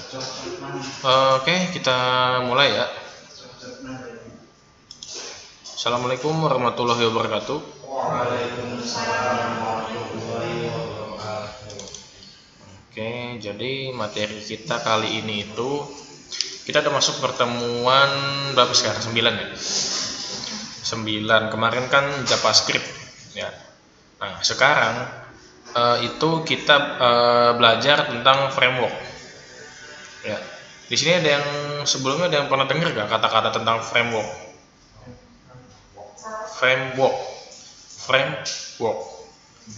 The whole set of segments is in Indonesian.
Oke, kita mulai ya. Assalamualaikum warahmatullahi wabarakatuh. Waalaikumsalam warahmatullahi wabarakatuh. Oke, jadi materi kita kali ini itu kita udah masuk pertemuan berapa sekarang? 9 ya? 9. Kemarin kan JavaScript ya. Nah, sekarang itu kita belajar tentang framework. Ya. Di sini ada yang sebelumnya ada yang pernah dengar gak kata-kata tentang framework? Framework,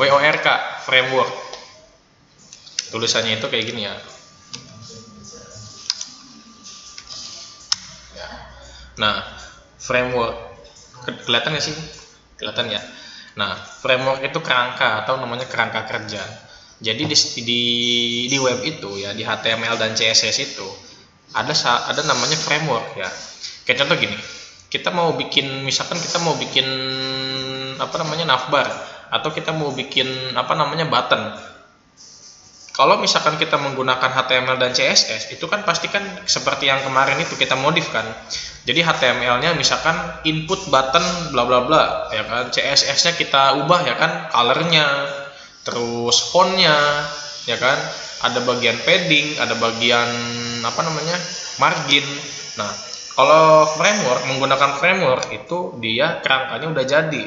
WORK, framework. Tulisannya itu kayak gini ya. Nah, framework kelihatan nggak sih? Kelihatan ya. Nah, framework itu kerangka atau namanya kerangka kerja. Jadi di web itu ya, di HTML dan CSS itu ada namanya framework ya. Kayak contoh gini, misalkan kita mau bikin navbar, atau kita mau bikin button. Kalau misalkan kita menggunakan HTML dan CSS, itu kan pasti kan seperti yang kemarin itu kita modifkan. Jadi HTML-nya misalkan input button bla bla bla, ya kan. CSS-nya kita ubah ya kan, color-nya, terus font-nya, ya kan. Ada bagian padding, ada bagian margin. Nah, kalau menggunakan framework itu dia kerangkanya udah jadi.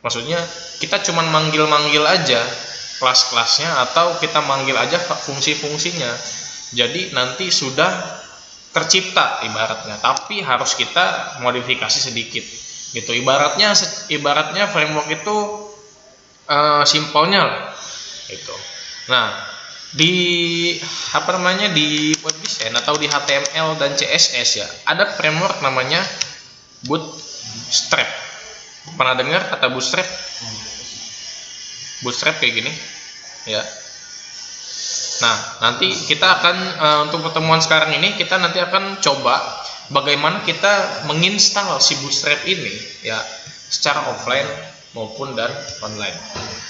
Maksudnya kita cuman manggil-manggil aja kelas-kelasnya, atau kita manggil aja fungsi-fungsinya. Jadi nanti sudah tercipta ibaratnya, tapi harus kita modifikasi sedikit gitu. Ibaratnya framework itu simpelnya lah gitu. Nah, di web design atau di HTML dan CSS ya, ada framework namanya Bootstrap. Pernah dengar kata Bootstrap? Bootstrap kayak gini ya. Nah, nanti kita akan untuk pertemuan sekarang ini kita nanti akan coba bagaimana kita menginstal si Bootstrap ini ya, secara offline maupun dan online.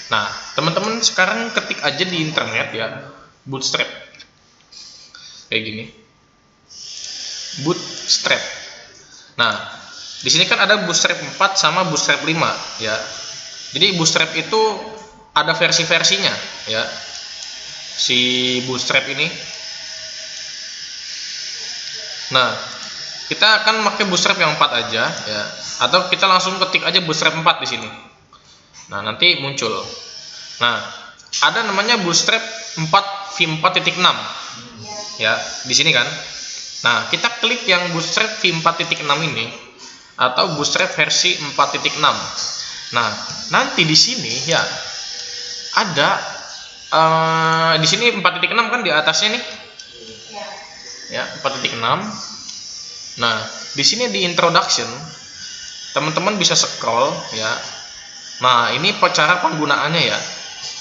Nah, teman-teman sekarang ketik aja di internet ya, Bootstrap kayak gini, Bootstrap. Nah, di sini kan ada Bootstrap 4 sama Bootstrap 5 ya. Jadi Bootstrap itu ada versi-versinya ya, si Bootstrap ini. Nah, kita akan pakai Bootstrap yang 4 aja ya, atau kita langsung ketik aja Bootstrap 4 di sini. Nah, nanti muncul. Nah, ada namanya Bootstrap 4 v4.6 ya, di sini kan. Nah, kita klik yang Bootstrap v4.6 ini atau Bootstrap versi 4.6. Nah, nanti di sini ya ada di sini 4.6 kan di atasnya nih ya, 4.6. Nah, di sini di introduction teman-teman bisa scroll ya. Nah, ini cara penggunaannya ya.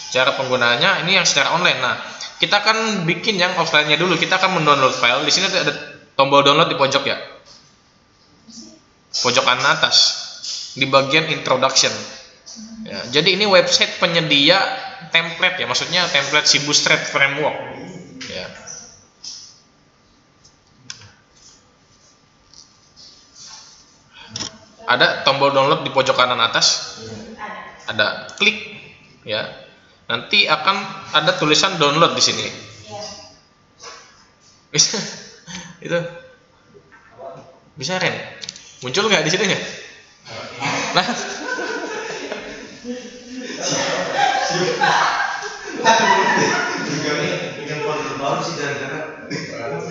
Cara penggunaannya ini yang secara online. Nah, kita akan bikin yang offline-nya dulu. Kita akan mendownload file. Di sini ada tombol download di pojok ya, pojok kanan atas di bagian introduction ya. Jadi ini website penyedia template ya, maksudnya template si Bootstrap framework ya. Ada tombol download di pojok kanan atas, ada, klik ya. Nanti akan ada tulisan download di sini. Itu bisa Ren? Muncul nggak di sini ya? Nah,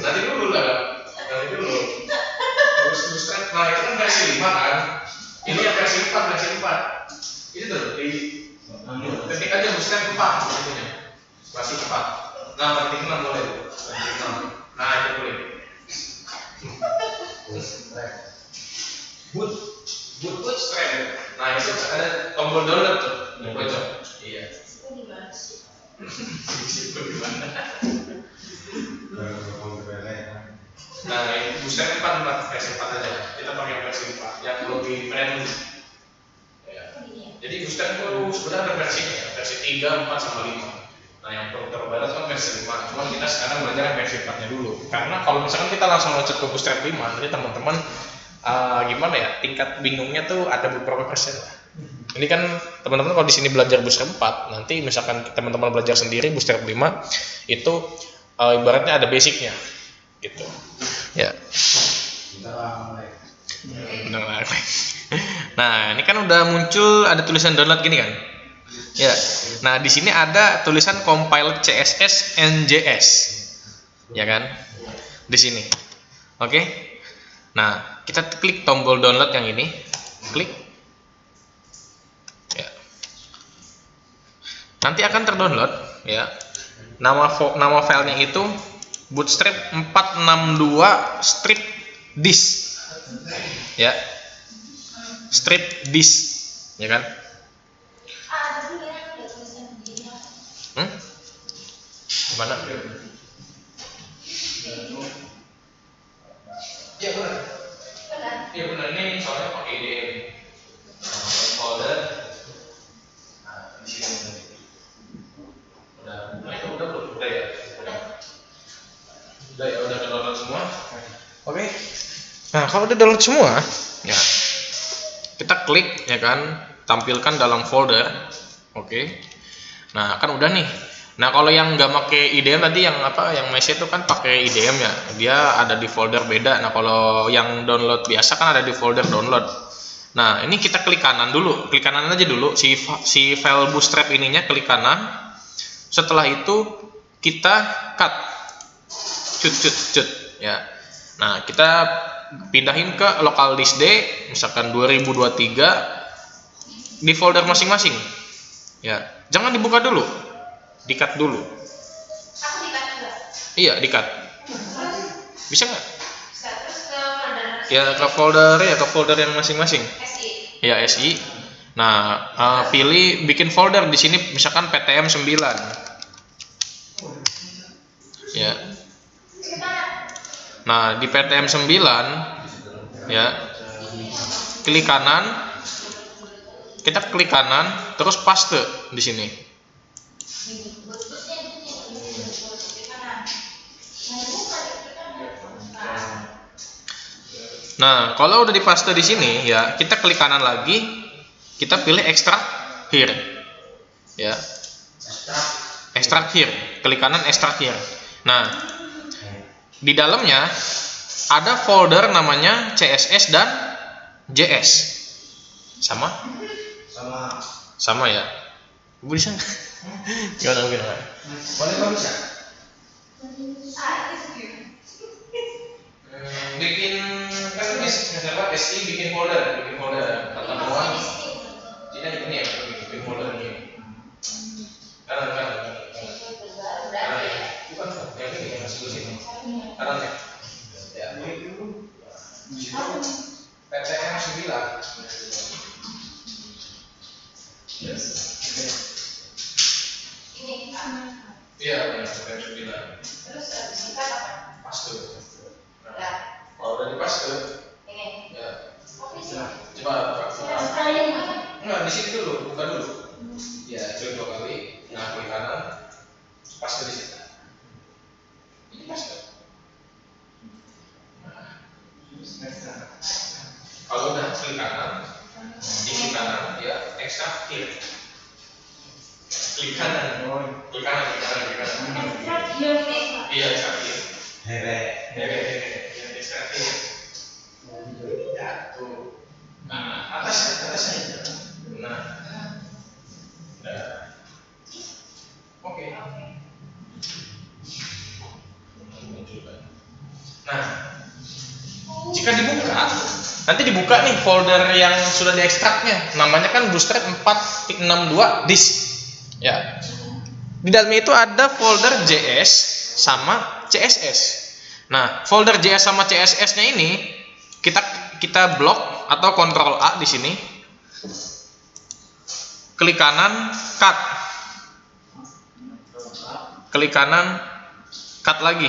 nanti dulu lah, nanti dulu. Bootstrap, nah itu kan versi 5 kan? Ini yang versi 4. Ini tuh ketik aja Bootstrap 4 namanya, versi 4. Nah, ketik 6 boleh. Nah, itu boleh. Bootstrap. Nah, itu ada tombol download tuh di pojok. Iya. Gimana? Nah, ini Bootstrap 4 versi 4 aja. Kita pakai versi 4 yang lebih friendly. Ya. Jadi Bootstrap itu sebenarnya ada versinya ya, versi 3, 4 sama 5. Nah, yang terbaru kan versi 5, cuman kita sekarang belajar versi 4-nya dulu. Karena kalau misalkan kita langsung loncat ke Bootstrap 5, nanti teman-teman gimana ya, tingkat bingungnya tuh ada beberapa persen lah. Ini kan teman-teman kalau di sini belajar Bootstrap 4, nanti misalkan teman-teman belajar sendiri Bootstrap 5 itu ibaratnya ada basicnya gitu. Ya. Benar. Nah, ini kan udah muncul ada tulisan download gini kan? Ya. Nah, di sini ada tulisan compiled CSS NJS. Ya kan? Di sini. Oke. Nah, kita klik tombol download yang ini. Klik. Ya. Nanti akan terdownload ya. Nama filenya itu bootstrap 462 strip disk. Ya. Strip disk, ya kan? Gimana? Iya benar. Iya benar, ini soalnya pakai IDE. Folder. Nah, di sini. Udah belum? Udah ya. Udah download semua. Oke. Nah, kalau udah download semua, ya kita klik ya kan, tampilkan dalam folder. Oke. Nah, kan udah nih. Nah, kalau yang nggak pakai IDM tadi yang Mesh itu kan pakai IDM ya, dia ada di folder beda. Nah, kalau yang download biasa kan ada di folder download. Nah, ini kita klik kanan dulu, klik kanan aja dulu si file Bootstrap ininya, klik kanan. Setelah itu kita cut, cut ya. Nah, kita pindahin ke local disk D, misalkan 2023 di folder masing-masing. Ya, jangan dibuka dulu. Di-cut dulu. Aku di-cut juga? Iya, di-cut. Bisa nggak? Bisa, terus ke folder. Ya, ke folder yang masing-masing. SI. Ya, SI. Nah, pilih bikin folder di sini misalkan PTM 9. Ya. Nah, di PTM 9 ya. Klik kanan. Kita klik kanan, terus paste di sini. Nah, kalau udah dipaste di sini ya, kita klik kanan lagi, kita pilih extract here. Ya. Extract here, klik kanan extract here. Nah, di dalamnya ada folder namanya CSS dan JS. Sama? Sama ya. Bisa nggak? Gimana? Boleh bisa? Bikin kan misalnya SI bikin folder kata doang. Tidak ini ya, bikin folder ini. Kanan ya. Bukan yang ini yang masuk sini. Kanan ya. Ya. PTM 9. Yes. Iya, PTM 9. Terus kita apa? Paste. Ya. Kalau udah dipaste, Ini. ya. Oke sih. Coba buka. Sekali mana? Enggak, di sini dulu, buka dulu. Ya, klik 2 kali. Nah, klik kanan. Paste di sini. Ini paste. Kalau udah klik kanan, di klik kanan, ya, extract here. Klik kanan. Klik kanan. Extract here. Iya, extract here. Hehe. Extract here. Ya, tuh. Nah, atasnya. Nah. Oke. Nah, jika dibuka, nanti dibuka nih folder yang sudah diekstraknya. Namanya kan Bootstrap 462 disk. Ya. Di dalamnya itu ada folder JS sama CSS. Nah, folder JS sama CSS-nya ini kita blok atau Ctrl A di sini. Klik kanan, cut. Klik kanan, cut lagi.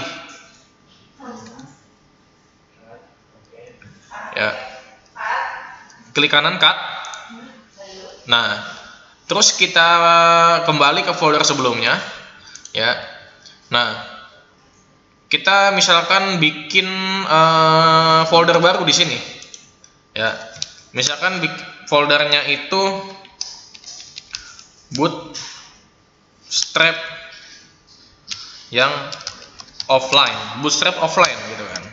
Ya. Klik kanan, cut. Nah, terus kita kembali ke folder sebelumnya. ya. Nah, kita misalkan bikin folder baru di sini, ya. Misalkan foldernya itu bootstrap yang offline, bootstrap offline gitu kan.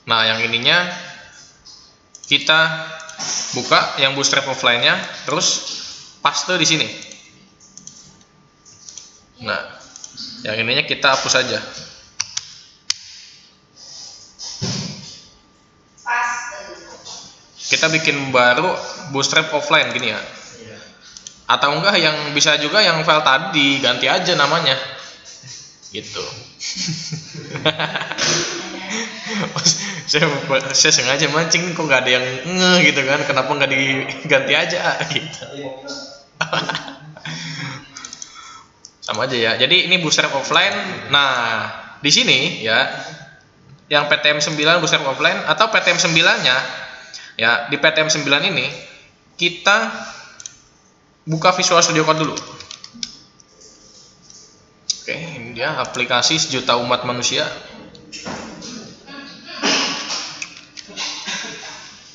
Nah, yang ininya kita buka yang bootstrap offline-nya, terus paste di sini. Nah, yang ininya kita hapus aja. Kita bikin baru bootstrap offline gini ya. Atau enggak yang bisa juga yang file tadi ganti aja namanya. Gitu. saya sengaja mancing, kok nggak ada yang gitu kan, kenapa nggak diganti aja gitu. Sama aja ya. Jadi ini bootstrap offline. Nah, di sini ya yang PTM9 bootstrap offline atau PTM9-nya ya, di PTM9 ini kita buka Visual Studio Code dulu. Oke, ini dia aplikasi sejuta umat manusia.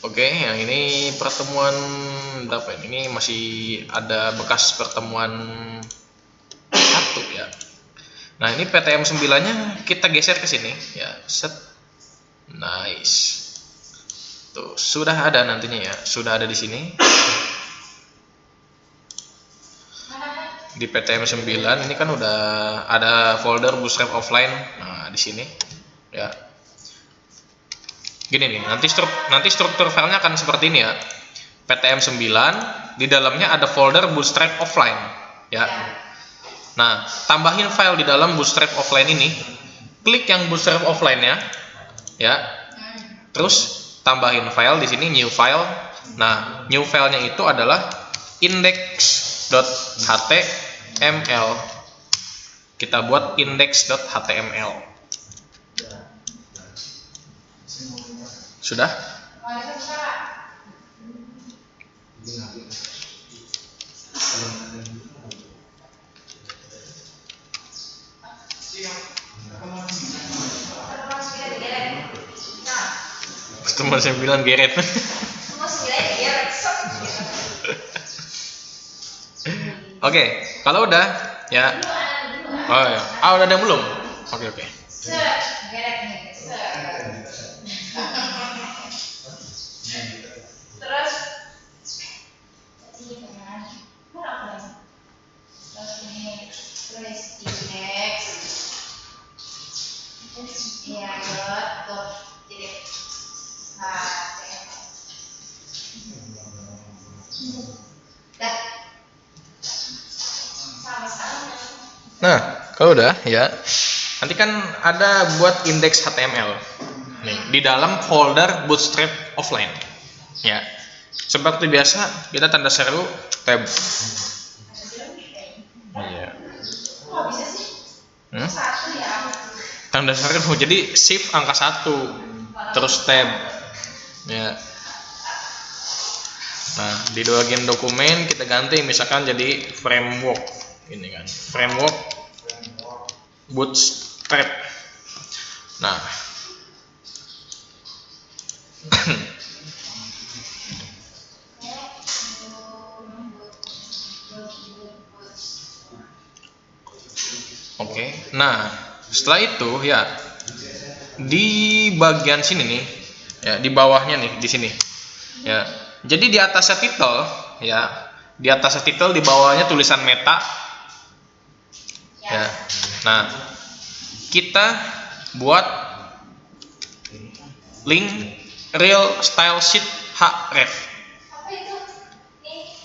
Oke, yang ini pertemuan berapa ini? Ini masih ada bekas pertemuan 1 ya. Nah, ini PTM9-nya kita geser ke sini ya. Set. Nice. Tuh, sudah ada nantinya ya. Sudah ada di sini. Di PTM9 ini kan udah ada folder bootstrap offline. Nah, di sini ya. Gini nih, nanti struktur filenya akan seperti ini ya. PTM9 di dalamnya ada folder bootstrap offline ya. Nah, tambahin file di dalam bootstrap offline ini. Klik yang bootstrap offline-nya ya. Terus tambahin file di sini, new file. Nah, new filenya itu adalah index.html. Kita buat index.html. Sudah? Customer 9 geret. Oke, kalau udah ya. Oh ya. Udah ada yang belum? Oke. Terus Nah, kalau udah ya, nanti kan ada buat index HTML nih di dalam folder bootstrap offline ya. Seperti biasa kita tanda seru tab. Iya. Tanda seru jadi shift angka 1 terus tab ya. Nah, di bagian dokumen kita ganti misalkan jadi framework ini kan, framework bootstrap. Nah, oke. Nah, setelah itu ya di bagian sini nih ya, di bawahnya nih di sini ya. Jadi di atasnya title ya, di atasnya title, di bawahnya tulisan meta ya. Nah, kita buat link real style sheet href.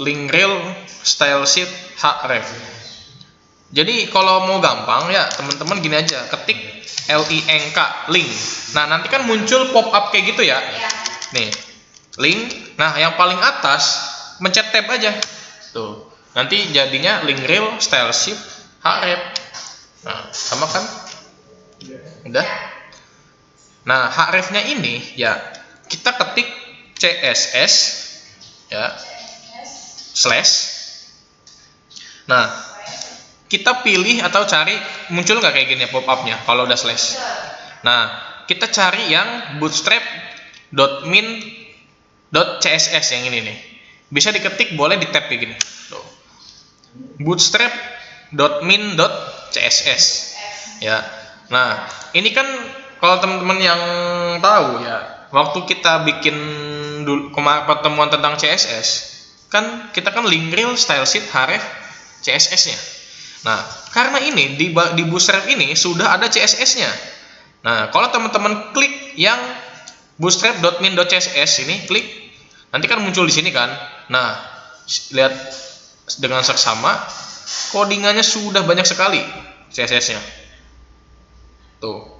Link real style sheet href. Jadi kalau mau gampang ya teman-teman gini aja, ketik link link. Nah, nanti kan muncul pop up kayak gitu ya. Nih, link. Nah, yang paling atas mencet tab aja. Tuh. Nanti jadinya link real style sheet href. Nah, sama kan? Udah. Nah, href-nya ini ya kita ketik css ya slash Nah, kita pilih atau cari, muncul nggak kayak gini pop-up-nya kalau udah slash. Nah, kita cari yang bootstrap.min.css yang ini nih. Bisa diketik, boleh di tab kayak gini. Tuh. Bootstrap.min.css. Ya. Nah, ini kan kalau teman-teman yang tahu ya, waktu kita bikin pertemuan tentang CSS, kan kita kan link rel, style sheet, href, CSS-nya. Nah, karena ini di Bootstrap ini sudah ada CSS-nya. Nah, kalau teman-teman klik yang bootstrap.min.css ini, klik, nanti kan muncul di sini kan. Nah, lihat dengan seksama, codingannya sudah banyak sekali CSS-nya. Tuh.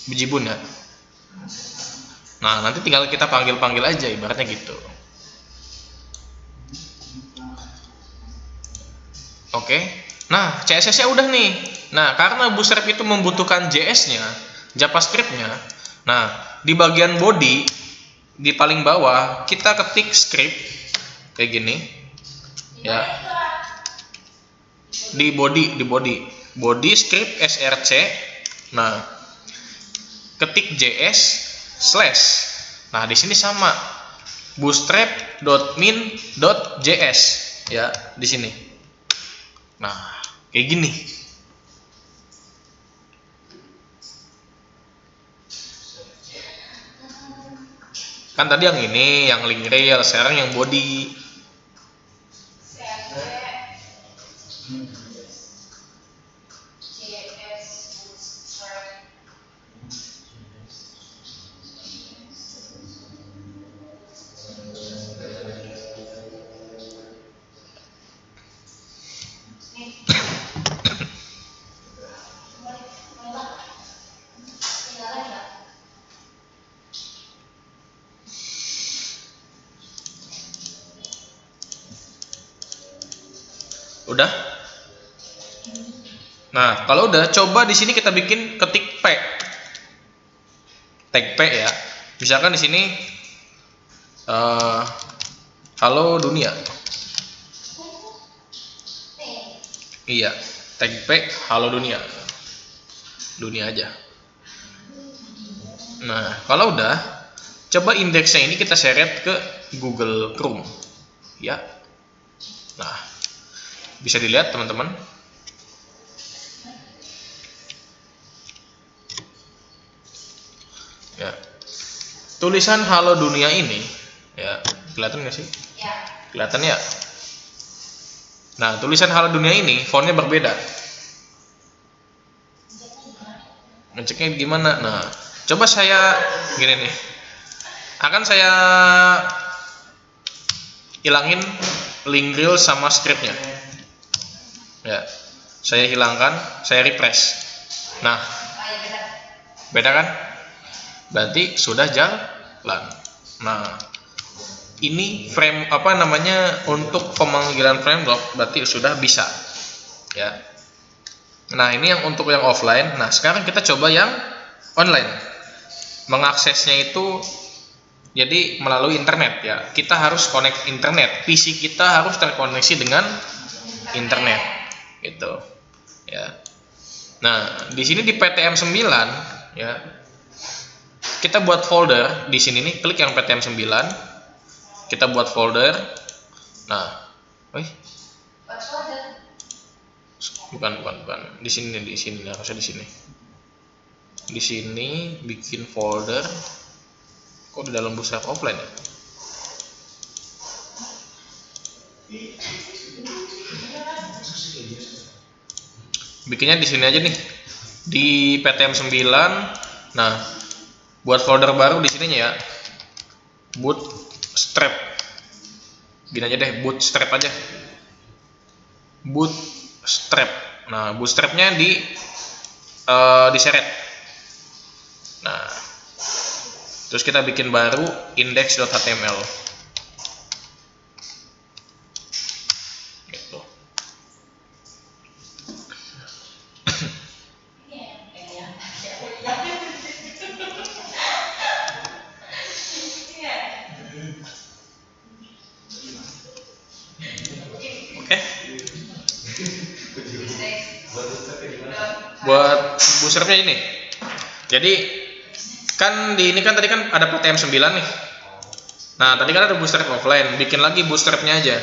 Bejibun ya. Nah, nanti tinggal kita panggil-panggil aja, ibaratnya gitu. Oke. Nah, CSS-nya udah nih. Nah, karena Bootstrap itu membutuhkan JS-nya, JavaScript-nya. Nah, di bagian body, di paling bawah, kita ketik script kayak gini. Ya. Di body script src. Nah, ketik JS slash. Nah, di sini sama bootstrap.min.js ya, di sini. Nah, kayak gini. Kan tadi yang ini, yang link rel, sekarang yang body. Udah? Nah, kalau udah, coba di sini kita bikin ketik P. Tag P ya. Misalkan di sini halo dunia. Iya, tag P halo dunia. Dunia aja. Nah, kalau udah, coba indeksnya ini kita seret ke Google Chrome. Ya. Nah, bisa dilihat teman-teman. Ya. Tulisan halo dunia ini, ya, kelihatan nggak sih? Ya. Kelihatan ya? Nah, tulisan halo dunia ini fontnya berbeda. Ngeceknya gimana? Nah, coba saya gini nih. Akan saya hilangin link rel sama scriptnya. Ya, saya hilangkan, saya refresh. Nah, beda kan? Berarti sudah jalan. Nah, ini frame apa namanya, untuk pemanggilan framework berarti sudah bisa. Ya. Nah, ini yang untuk yang offline. Nah, sekarang kita coba yang online. Mengaksesnya itu jadi melalui internet ya. Kita harus connect internet. PC kita harus terkoneksi dengan internet. Gitu. Ya. Nah, di sini di PTM 9 ya. Kita buat folder di sini nih, klik yang PTM 9. Kita buat folder. Nah, bukan. Di sini harusnya di sini. Di sini bikin folder. Kok di dalam Bootstrap offline ya? Bikinnya di sini aja nih. Di PTM 9. Nah, buat folder baru di sininya ya. Bootstrap. Gini aja deh, Bootstrap aja. Bootstrap. Nah, Bootstrapnya diseret. Nah, terus kita bikin baru index.html. Gitu. Oke. Buat boosternya ini. Jadi kan di ini kan tadi kan ada PTM 9 nih. Nah, tadi kan ada bootstrap offline, bikin lagi bootstrapnya aja.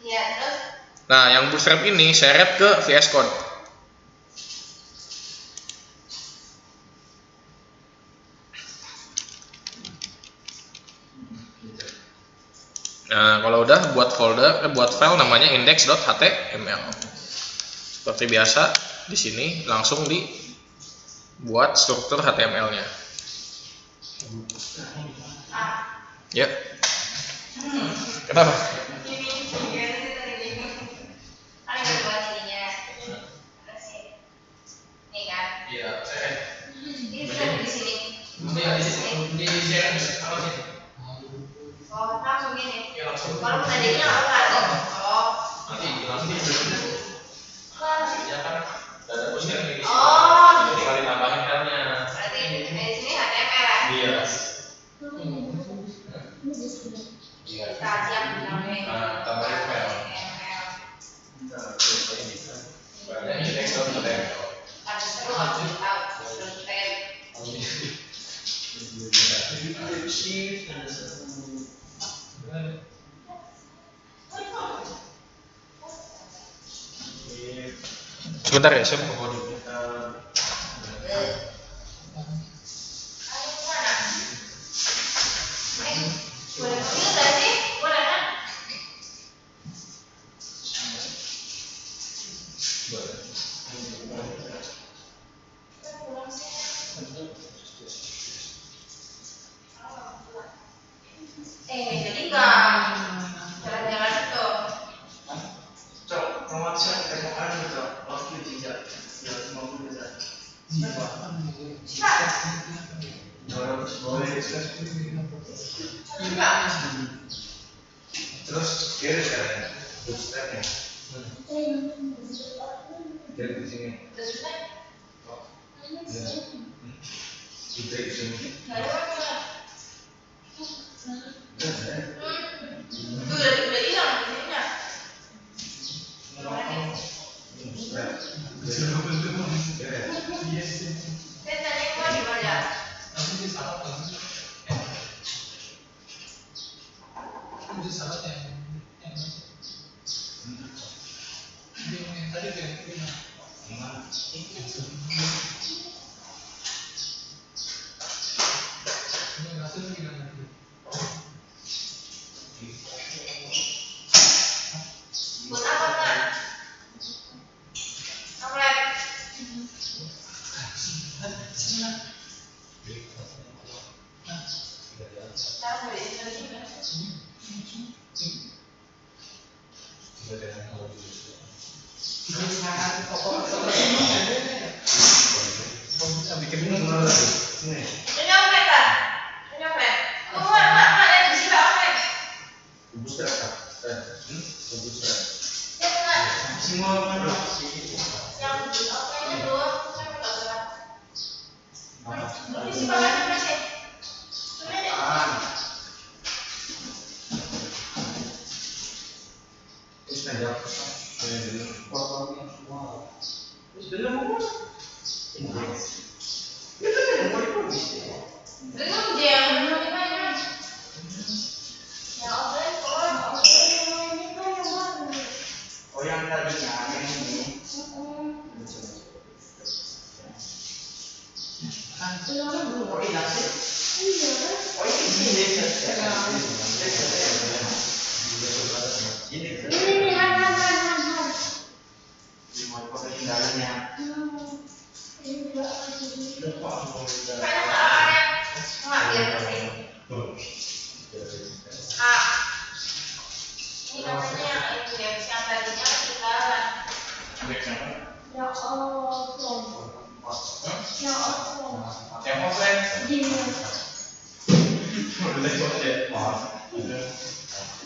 Iya, terus? Nah, yang bootstrap ini seret ke VS Code. Nah, kalau udah buat buat file namanya index.html. Seperti biasa, di sini langsung dibuat struktur HTML-nya. Ya. Kenapa? Iya, Ini bisa di sini. di share apa sih? Oh, langsung gini. Ya langsung. Kalau tadinya apa tuh? Oh. Nanti langsung ya kan ada booster ini. Oh. Jadi tinggal ditambahin filenya. Berarti di sini HTML ya? Iya. Kita siap namanya. Nah, tambahin file. HTML. Filenya index.html. Ada seru harus tahu. Konten. Sebentar ya, saya mau kode. Boleh panggil nggak sih? Boleh kan? Jadi nggak jalan-jalan tuh. Cok, promosi temukan gitu, waktu tidak 250 juta. Cepat. 200 boleh. Enggak. Terus kiri sekarang, bootstrapnya. Dari di sini. Terus kan? Kita di sini. Nggak ada apa-apa. Itu udah hilang di sini nggak? Saya tanya kok di mana? Buat apa kan? Apa lagi? Tahu dari sini. Ini apa kan? Ini apa? Mak, yang di sini apa? Bootstrap kan? Bootstrap. Yang mana? Semua mana? Yang di oke-nya tuh, saya nggak salah. Ini sih bahannya masih. Terus nanya apa? Potongnya semua. Terus beli mau apa? Belum dia belum dimainkan. Ya offline kok. Oh yang tadinya yang ini. Oh hilang sih. Oh ini sini ini mau pakai kendalanya. Banyak orang yang ngambil ke sini. Ah, ini katanya yang indeks yang tadinya ketinggalan. Yang Yang offline.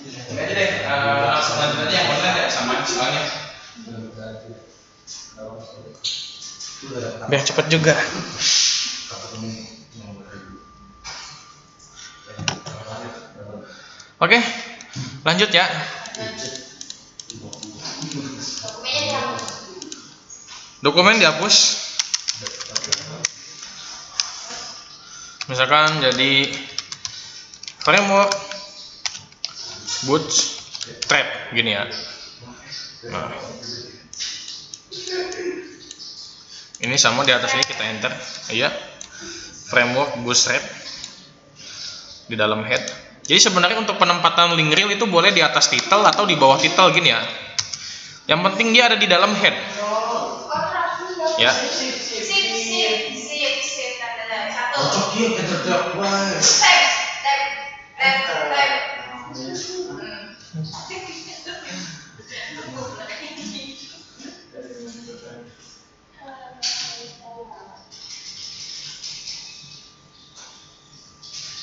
Ini aja deh, langsung lanjut aja yang online ya sama soalnya. Biar cepet juga. Oke, lanjut ya. Dokumen dihapus. Misalkan jadi framework bootstrap gini ya. Nah, ini sama di atas ini kita enter, iya, framework bootstrap di dalam head. Jadi sebenarnya untuk penempatan link reel itu boleh di atas title atau di bawah title gini ya. Yang penting dia ada di dalam head. Ya.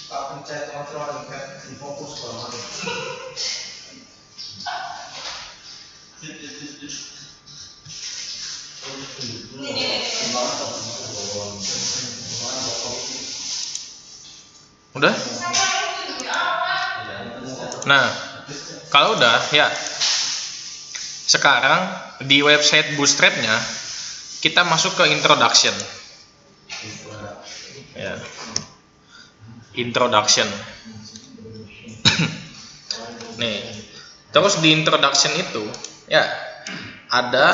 Pak pencet kontrol kan fokus kalau ada. Udah? Nah, kalau udah ya, sekarang di website Bootstrap-nya kita masuk ke introduction. Ya. Introduction. Nih, terus di introduction itu ya ada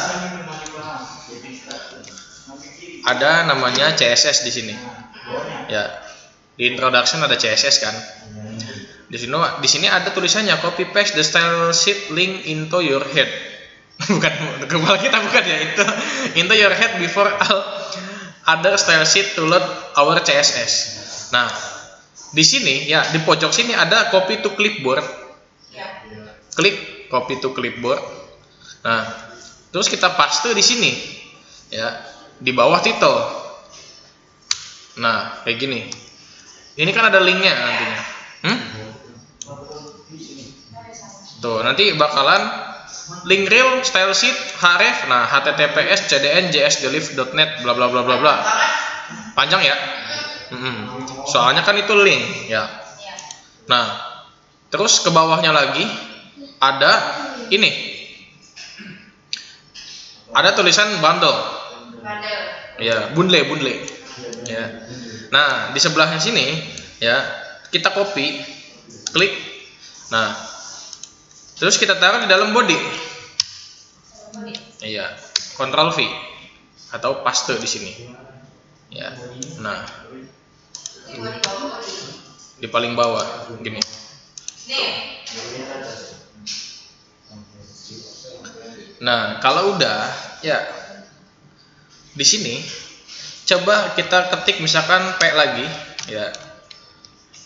namanya CSS di sini. Ya. Di introduction ada CSS kan. Di sini ada tulisannya copy paste the style sheet link into your head. Bukan kepala kita, bukan ya, itu into your head before all other style sheet to load our CSS. Nah, di sini ya di pojok sini ada copy to clipboard. Klik copy to clipboard. Nah, terus kita paste di sini ya di bawah title. Nah, kayak gini. Ini kan ada linknya nantinya. Tuh, nanti bakalan link reel style sheet href. Nah, https cdn jsdelive.net bla bla bla bla bla. Panjang ya? Soalnya kan itu link ya. Nah, terus ke bawahnya lagi ada ini. Ada tulisan bundle. Ya, bundle. Ya. Nah, di sebelahnya sini ya, kita copy, klik. Nah, terus kita taruh di dalam body. Iya, Ctrl V atau paste di sini. Ya. Nah, di paling bawah gini. Nah, kalau udah ya di sini coba kita ketik misalkan P lagi ya.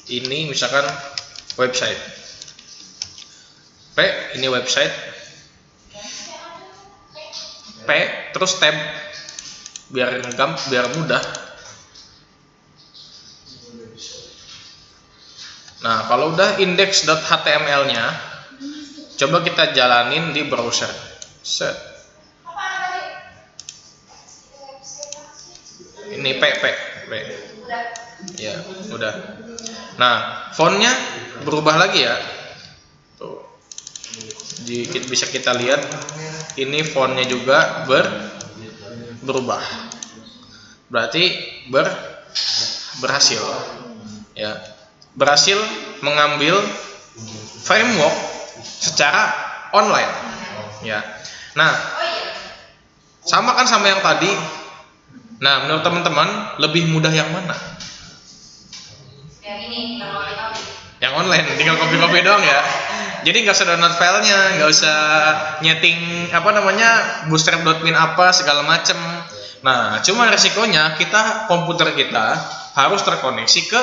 Ini misalkan website. P ini website. P terus tab biar mudah. Nah, kalau udah index.html-nya coba kita jalanin di browser. Set. Ini P. Ya, udah. Nah, fontnya berubah lagi ya. Tuh. Bisa kita lihat ini fontnya juga berubah. Berarti berhasil. Ya. Berhasil mengambil framework secara online. Ya. Nah, sama kan sama yang tadi. Nah, menurut teman-teman lebih mudah yang mana? Yang ini, tinggal copy. Yang online, tinggal copy doang ya. Jadi nggak usah download filenya, nggak usah nyeting bootstrap.min apa segala macem. Nah, cuma resikonya komputer kita harus terkoneksi ke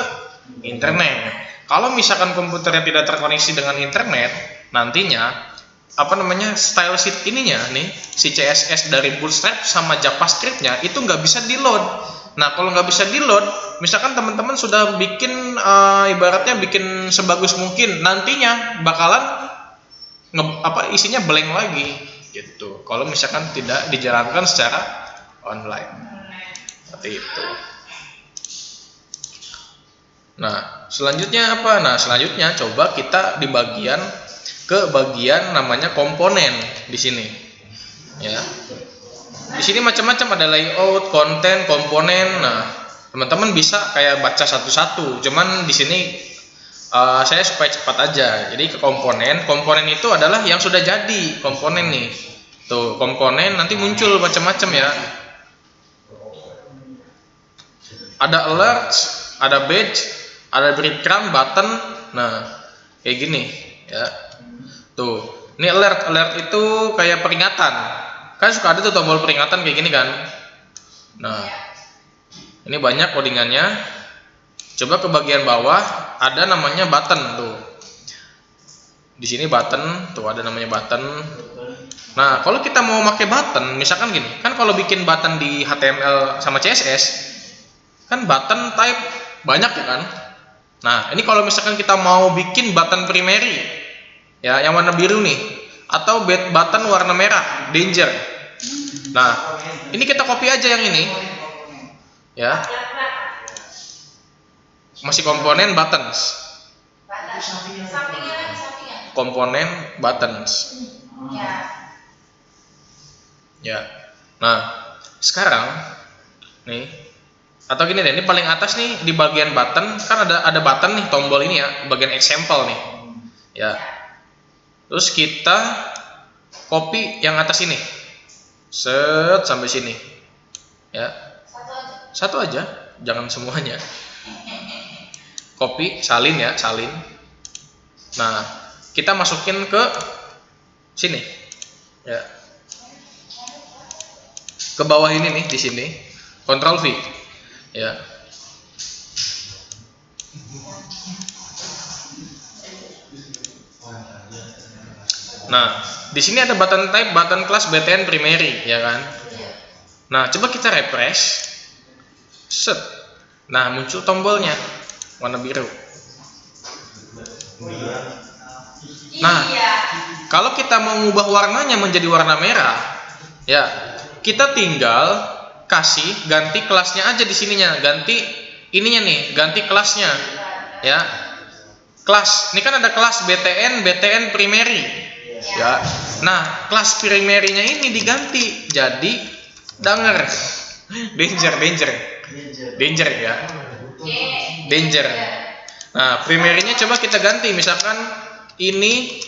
internet. Kalau misalkan komputernya tidak terkoneksi dengan internet, nantinya style sheet ininya nih, si CSS dari Bootstrap sama JavaScript-nya itu nggak bisa di-load. Nah, kalau nggak bisa di-load, misalkan teman-teman sudah bikin ibaratnya bikin sebagus mungkin, nantinya bakalan isinya blank lagi gitu. Kalau misalkan tidak dijalankan secara online. Seperti itu. Nah, selanjutnya apa? Nah, selanjutnya coba kita di bagian namanya komponen di sini. Ya. Di sini macam-macam, ada layout, konten, komponen. Nah, teman-teman bisa kayak baca satu-satu. Cuman di sini saya supaya cepat aja. Jadi ke komponen. Komponen itu adalah yang sudah jadi komponen nih. Tuh, komponen nanti muncul macam-macam ya. Ada alert, ada badge, ada breadcrumb, button. Nah, kayak gini ya. Tuh, ini alert itu kayak peringatan. Kan suka ada tuh tombol peringatan kayak gini kan. Nah, ini banyak codingannya. Coba ke bagian bawah ada namanya button tuh. Di sini button, tuh ada namanya button. Nah, kalau kita mau pakai button, misalkan gini, kan kalau bikin button di HTML sama CSS, kan button type banyak ya kan. Nah, ini kalau misalkan kita mau bikin button primary, ya yang warna biru nih, atau button warna merah, danger. Nah, ini kita copy aja yang ini, ya. Masih komponen buttons. Sampingnya lagi, sampingnya. Komponen buttons. Ya. Ya. Nah, sekarang nih, atau gini deh, ini paling atas nih di bagian button kan ada button nih, tombol ini ya, bagian example nih. Ya. Terus kita copy yang atas ini. Set sampai sini. Ya. Satu aja, jangan semuanya. Copy, salin ya, salin. Nah, kita masukin ke sini. Ya. Ke bawah ini nih, di sini. Ctrl V. Ya. Nah, di sini ada button type, button class, btn primary, ya kan? Nah, coba kita refresh. Set. Nah, muncul tombolnya warna biru. Nah, kalau kita mau mengubah warnanya menjadi warna merah, ya, kita tinggal kasih ganti kelasnya aja di sininya, ganti ininya nih, ganti kelasnya, ya. Kelas, ini kan ada kelas BTN primary, ya. Nah, kelas primary-nya ini diganti jadi danger ya. Danger. Nah, primary-nya coba kita ganti, misalkan ini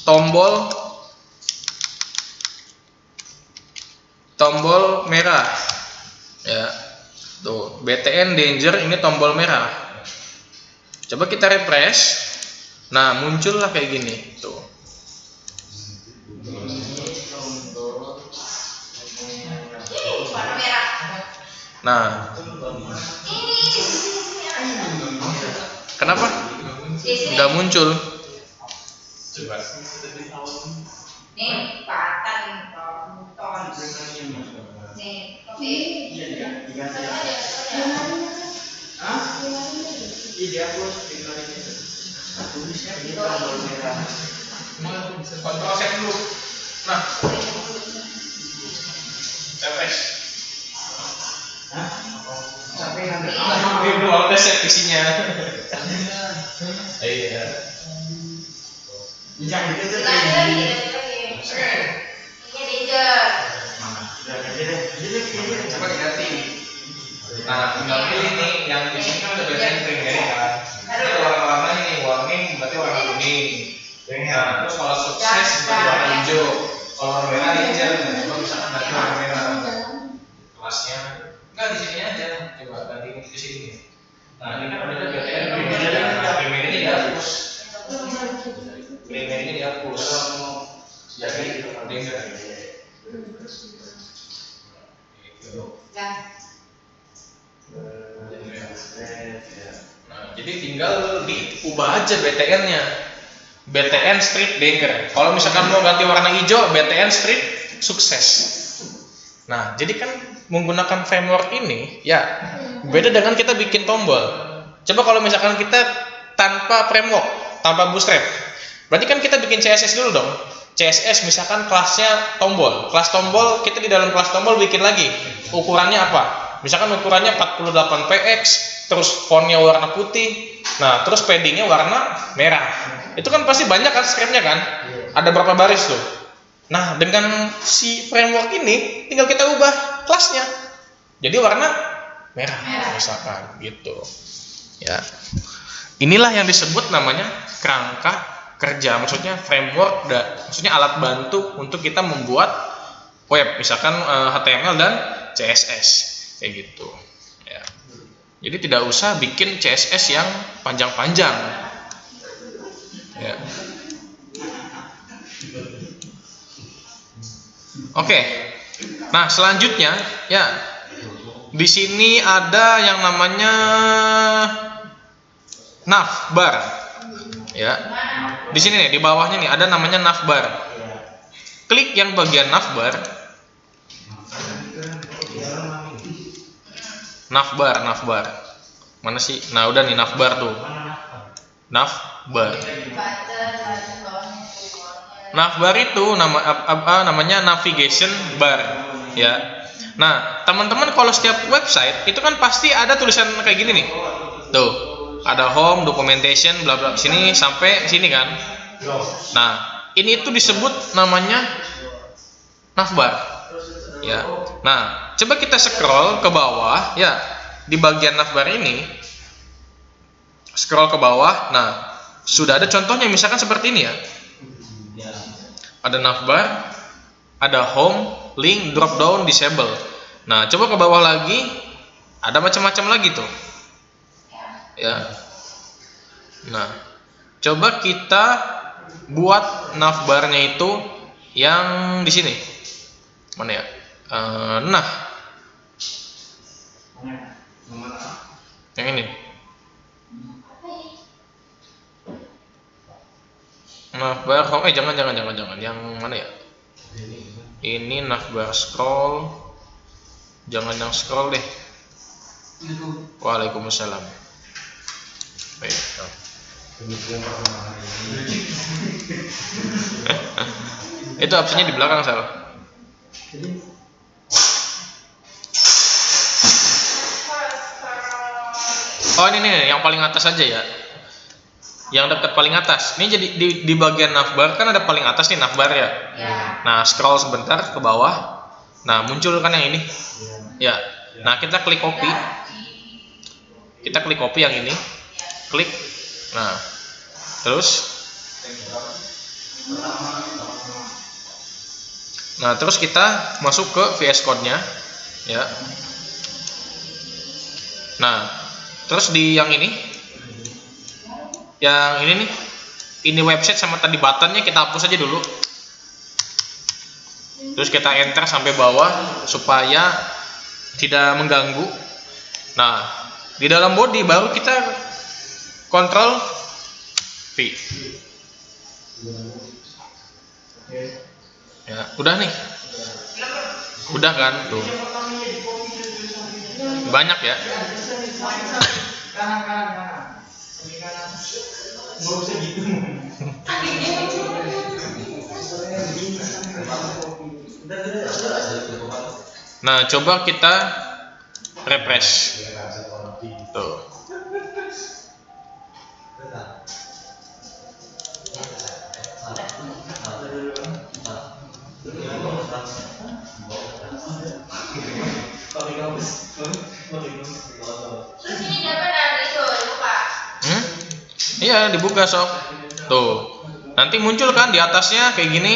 tombol merah. Ya. Tuh, BTN danger ini tombol merah. Coba kita refresh. Nah, muncullah kayak gini, tuh. Warna merah. Nah, kenapa? Nggak muncul? Coba. Nih, button, buton. Nih, oke. Hah? Iya, bos. Tulisnya ini tombol merah. Kontrol set dulu. Nah, refresh. Hah? Sampai nanti. Ini dua tes set isinya. Iya. Jangan gitu Lagi. lagi. Ini danger. Udah ganti deh. Ini Coba diganti. Nah, tinggal pilih nih, yang di sini kan ada BTN primary kan. Ini warna-warna ini, warning berarti warna kuning. Nah, terus kalau sukses berarti warna hijau. Kalau warna merah danger. Coba misalkan berarti warna merah. Kelasnya enggak di sini aja. Coba ganti ke sini. Nah, ini kan ada BTN primary. Nah, primary-nya dihapus. Primary-nya dihapus. Jadi danger. Nah, Nah, jadi tinggal diubah aja BTN-nya. BTN strip danger. Kalau misalkan mau ganti warna hijau, BTN strip sukses. Nah, jadi kan menggunakan framework ini, ya beda dengan kita bikin tombol. Coba kalau misalkan kita tanpa framework, tanpa bootstrap, berarti kan kita bikin CSS dulu dong. CSS misalkan kelasnya tombol. Kelas tombol, kita di dalam kelas tombol bikin lagi. Ukurannya apa? Misalkan ukurannya 48 px, terus fontnya warna putih, nah terus paddingnya warna merah. Itu kan pasti banyak kan scriptnya kan? Ada berapa baris tuh? Nah, dengan si framework ini tinggal kita ubah kelasnya. Jadi warna merah misalkan gitu. Ya. Inilah yang disebut namanya kerangka kerja. Maksudnya framework maksudnya alat bantu untuk kita membuat web, misalkan HTML dan CSS kayak gitu. Ya. Jadi tidak usah bikin CSS yang panjang-panjang. Ya. Oke. Nah, selanjutnya ya di sini ada yang namanya navbar. Ya. Di sini nih di bawahnya nih ada namanya navbar. Klik yang bagian navbar. Navbar. Mana sih? Nah, udah nih navbar tuh. Navbar. Navbar itu namanya navigation bar, ya. Nah, teman-teman kalau setiap website itu kan pasti ada tulisan kayak gini nih. Tuh, ada home, documentation, bla bla sini sampai sini kan. Nah, ini itu disebut namanya navbar. Ya. Nah, coba kita scroll ke bawah, ya. Di bagian navbar ini scroll ke bawah. Nah, sudah ada contohnya misalkan seperti ini ya. Ada navbar, ada home, link, drop down, disable. Nah, coba ke bawah lagi, ada macam-macam lagi tuh. Ya. Nah, coba kita buat navbarnya itu yang di sini. Mana ya? Nah, yang ini. Navbar home, jangan, yang mana ya? Ini navbar scroll, jangan yang scroll deh. Waalaikumsalam. Baik. Itu absennya di belakang Sal. Oh ini nih yang paling atas aja ya. Yang dekat paling atas. Ini jadi di bagian navbar kan ada paling atas nih navbar ya. Nah, scroll sebentar ke bawah. Nah, muncul kan yang ini. Ya. Nah, kita klik copy. Kita klik copy yang ini. Klik. Nah, terus kita masuk ke VS Code-nya, ya. Nah, terus di yang ini nih, ini website sama tadi buttonnya kita hapus aja dulu. Terus kita enter sampai bawah supaya tidak mengganggu. Nah, di dalam body baru kita Ctrl V. Ya, udah nih. Udah kan tuh. Banyak ya. Nah, coba kita refresh. Tuh. Terus ini dapat dari itu, Pak. Iya, dibuka sob. Tuh. Nanti muncul kan di atasnya kayak gini.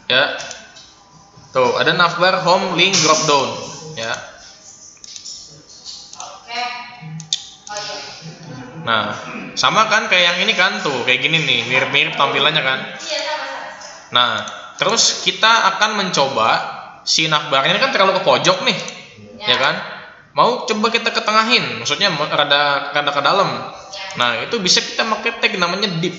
Ya. Tuh, ada navbar, home, link, drop down, ya. Oke. Oh iya. Nah, sama kan kayak yang ini kan tuh, kayak gini nih, mirip-mirip tampilannya kan. Iya, sama. Nah, terus kita akan mencoba si navbarnya ini kan terlalu ke pojok nih, ya kan? Mau coba kita ketengahin, maksudnya rada ke dalam. Nah, itu bisa kita pakai tag namanya div.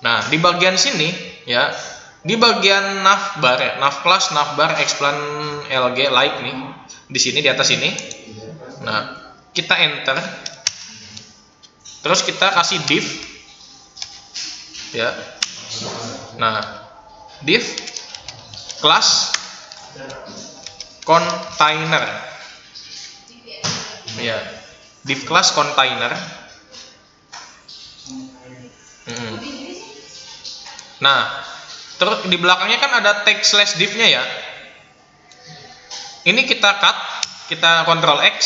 Nah, di bagian sini ya, di bagian navbar ya, navclass, navbar, explain, lg, like nih, di sini di atas ini. Nah, kita enter, terus kita kasih div, ya. Nah, div class container. Ya, div class container. Nah, terus di belakangnya kan ada tag /div-nya ya. Ini kita cut, kita Ctrl X.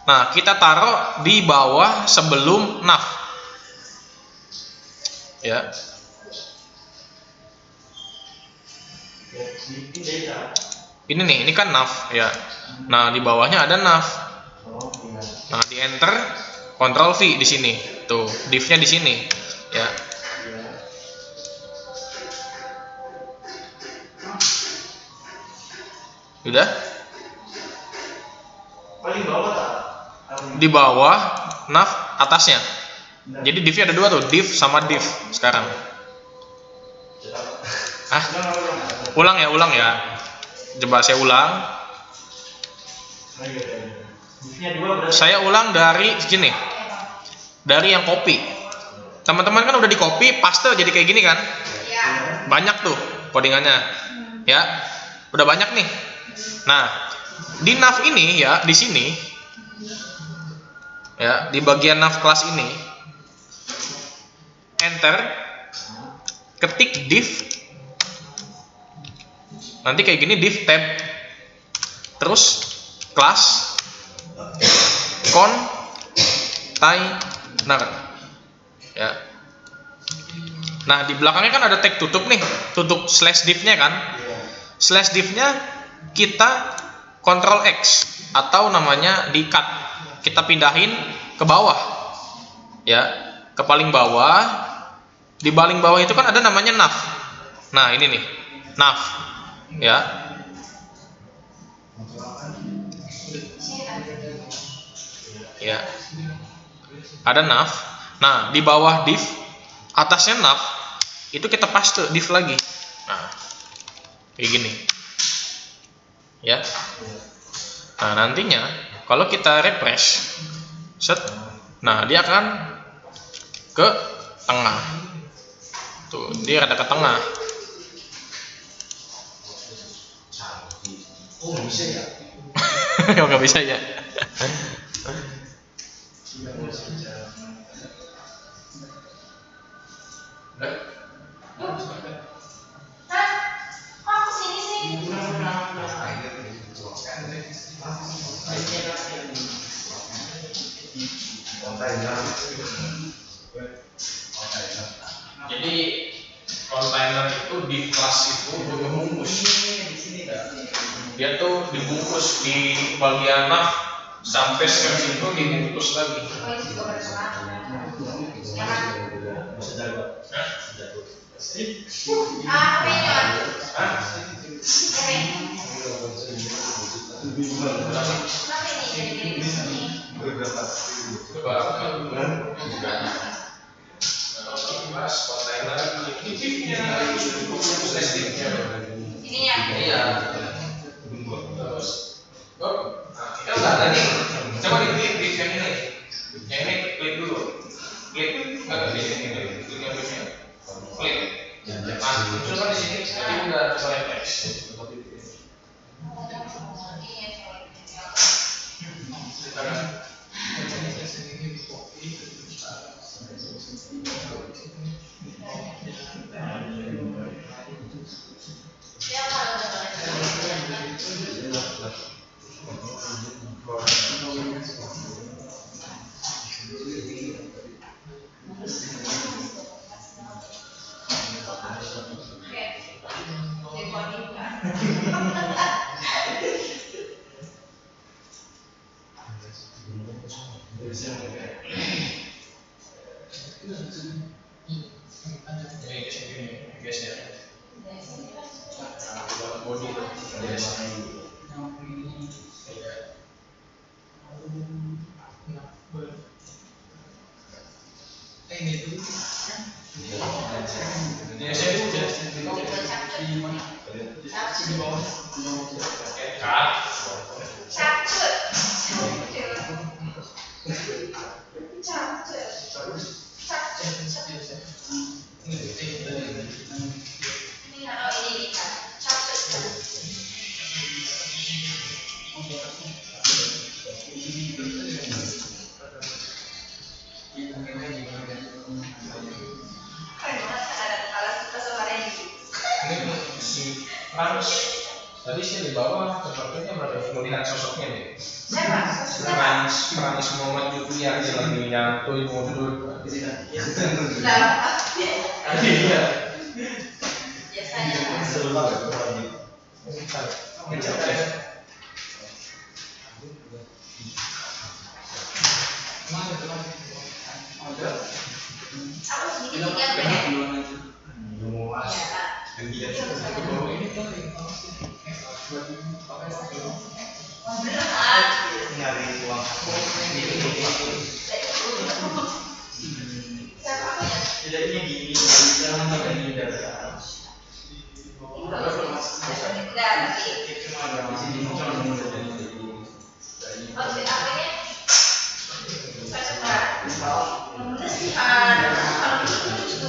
Nah, kita taruh di bawah sebelum nav. Ya. Ini nih, ini kan nav ya. Nah, di bawahnya ada nav. Nah, di enter, Ctrl V di sini. Tuh, div-nya di sini. Ya. Udah? Paling bawah tak? Di bawah nav atasnya. Jadi div-nya ada dua tuh, div sama div sekarang. Ah, ulang ya. Coba saya ulang. Saya ulang dari sini. Dari yang copy. Teman-teman kan udah di copy, paste jadi kayak gini kan? Banyak tuh codingannya. Ya. Udah banyak nih. Nah, di nav ini ya, di sini ya, di bagian nav kelas ini enter, ketik div, nanti kayak gini, div tab, terus kelas container ya. Nah, di belakangnya kan ada tag tutup nih, tutup /div-nya kan. /div-nya kita Ctrl X atau namanya di cut, kita pindahin ke bawah ya, ke paling bawah. Di paling bawah itu kan ada namanya nav. Nah, ini nih nav ya. Ya, ada nav. Nah, di bawah div, atasnya nav, itu kita paste div lagi. Nah, kayak gini ya. Nah, nantinya kalau kita refresh, set, nah dia akan ke tengah. Tuh, dia ada ke tengah. Oh, nggak bisa ya? Kalau nggak bisa ya. Kok kesini sih? Jadi kontainer itu di kelas itu dibungkus. Dia tuh dibungkus di bagian nav sampai sekarang itu dibungkus lagi. Oh, itu juga berkelanjutan. Jangan. Apa ini, Wan? Apa ini? Kenapa ini jadi di sini? Coba mas kontainer ini Ininya. iya. Terus kita udah ada nih. Coba diklik di yang ini. Yang ini klik dulu. Klik di sini klik yang ini. Klik. Nah, coba di sini. Jadi udah coba refresh. Ya, kalau udah keren banget kan ada alat kita Mas, tadi sih di bawah sepertinya baru melihat sosoknya deh. Siapa? Frans Muhammad Jufiar yang lagi nyantui mundur. Lah, Iya. biasanya. Seru banget orang gitu. Aku sedikit lihat deh. Iya, beneran. Nyari uang. Siapa aku ya? Tidaknya gini, jangan makan ini dari Ini bagus nih. Enggak, tapi cuma ada di sini cuma harus apa-nya? Cepat. Membersihkan. Kalau gitu.